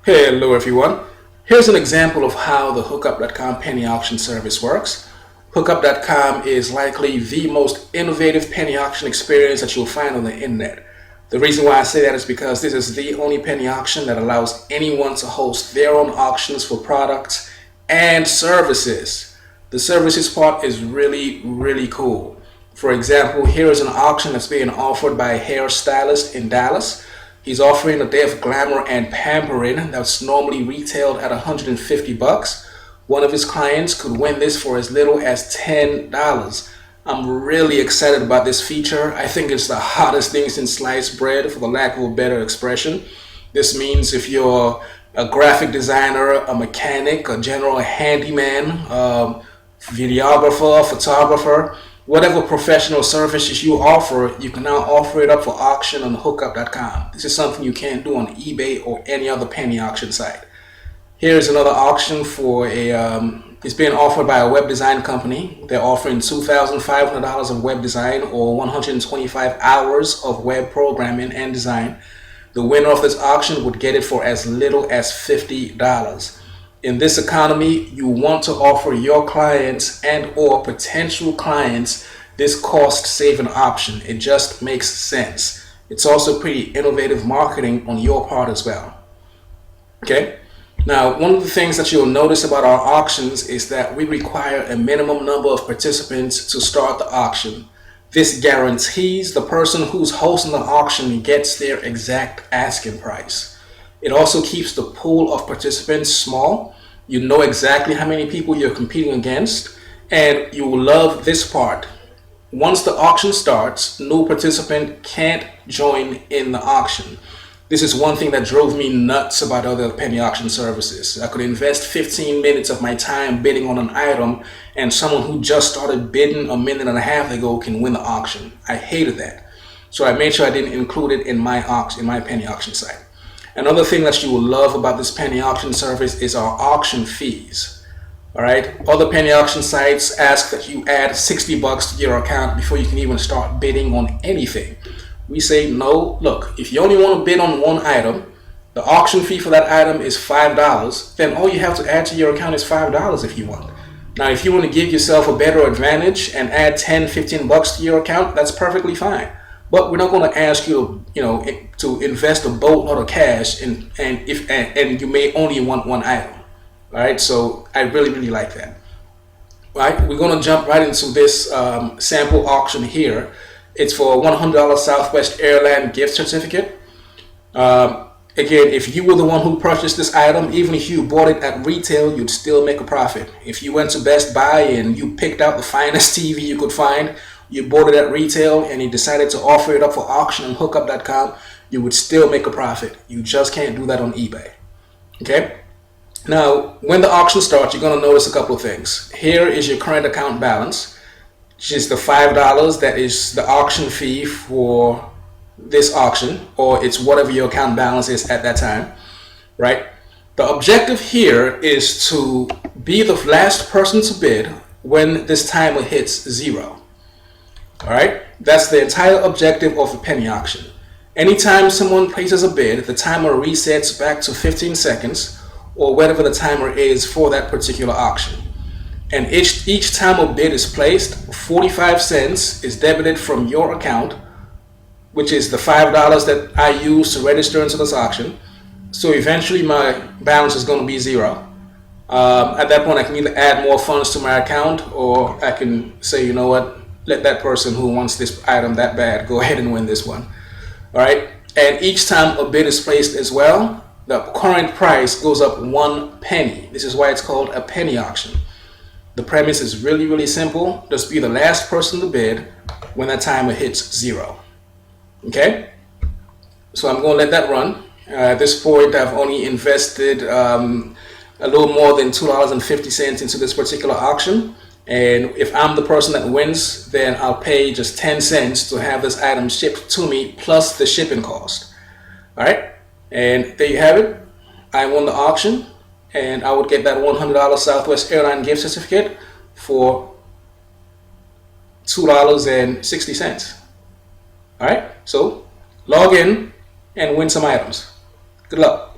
Hello everyone. Here's an example of how the Hookup.com penny auction service works. Hookup.com is likely the most innovative penny auction experience that you'll find on the internet. The reason why I say that is because this is the only penny auction that allows anyone to host their own auctions for products and services. The services part is really cool. For example, here is an auction that's being offered by a hairstylist in Dallas. He's offering a day of glamour and pampering that's normally retailed at $150. One of his clients could win this for as little as $10. I'm really excited about this feature. I think it's the hottest thing since sliced bread, for the lack of a better expression. This means if you're a graphic designer, a mechanic, a general handyman, videographer, photographer, whatever professional services you offer, you can now offer it up for auction on Hookup.com. This is something you can't do on eBay or any other penny auction site. Here's another auction for it's being offered by a web design company. They're offering $2,500 of web design or 125 hours of web programming and design. The winner of this auction would get it for as little as $50. In this economy, you want to offer your clients and or potential clients this cost-saving option. It just makes sense. It's also pretty innovative marketing on your part as well. Okay? Now, one of the things that you'll notice about our auctions is that we require a minimum number of participants to start the auction. This guarantees the person who's hosting the auction gets their exact asking price. It also keeps the pool of participants small. You know exactly how many people you're competing against, and you will love this part. Once the auction starts, no participant can't join in the auction. This is one thing that drove me nuts about other penny auction services. I could invest 15 minutes of my time bidding on an item, and someone who just started bidding a minute and a half ago can win the auction. I hated that. So I made sure I didn't include it in my penny auction site. Another thing that you will love about this penny auction service is our auction fees. All right, other penny auction sites ask that you add $60 to your account before you can even start bidding on anything. We say no. Look, if you only want to bid on one item, the auction fee for that item is $5. Then all you have to add to your account is $5 if you want. Now, if you want to give yourself a better advantage and add $10-15 to your account, that's perfectly fine. But we're not going to ask you, to invest a boatload of cash, and you may only want one item. All right, so I really like that. All right, we're going to jump right into this sample auction here. It's for a $100 Southwest Airlines gift certificate. Again, if you were the one who purchased this item, even if you bought it at retail, you'd still make a profit. If you went to Best Buy and you picked out the finest TV you could find, you bought it at retail, and you decided to offer it up for auction on Hookup.com, you would still make a profit. You just can't do that on eBay. Okay? Now, when the auction starts, you're going to notice a couple of things. Here is your current account balance, which is the $5 that is the auction fee for this auction, or it's whatever your account balance is at that time, right? The objective here is to be the last person to bid when this timer hits 0. All right, that's the entire objective of a penny auction. Anytime someone places a bid, the timer resets back to 15 seconds or whatever the timer is for that particular auction. And each time a bid is placed, 45 cents is debited from your account, which is the $5 that I use to register into this auction. So eventually my balance is going to be 0. At that point, I can either add more funds to my account, or I can say, you know what, let that person who wants this item that bad go ahead and win this one. All right. And each time a bid is placed as well, the current price goes up 1 penny. This is why it's called a penny auction. The premise is really simple. Just be the last person to bid when that timer hits 0. Okay. So I'm going to let that run. At this point, I've only invested a little more than $2.50 into this particular auction. And if I'm the person that wins, then I'll pay just 10 cents to have this item shipped to me plus the shipping cost. All right. And there you have it. I won the auction, and I would get that $100 Southwest Airlines gift certificate for $2.60. All right. So log in and win some items. Good luck.